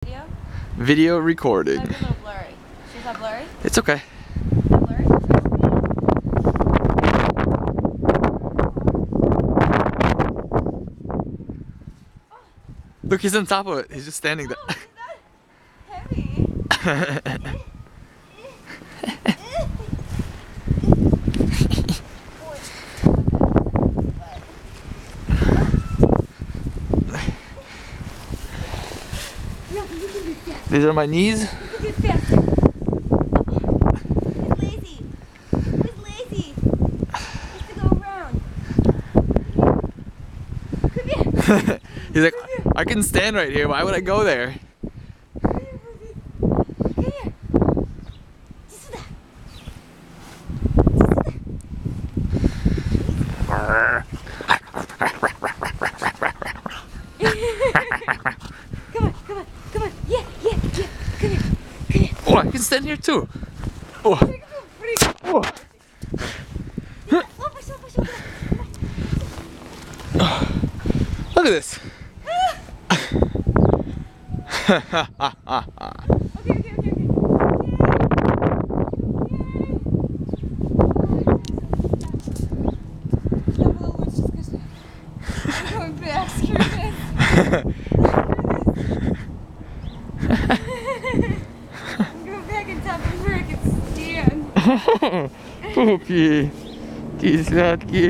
Video? Video recording. Might be a little blurry. Is that blurry? It's okay. Is that blurry? Look, he's on top of it. He's just standing there. Oh, is that heavy? These are my knees. He's lazy. He's lazy. He has to go around. Come here. He's like, I can stand right here. Why would I go there? Come here. Come here. Just that. Come on. Yeah. Come here. Oh, I can stand here too. Oh. Oh. Look at this. Puppy, ty sladki.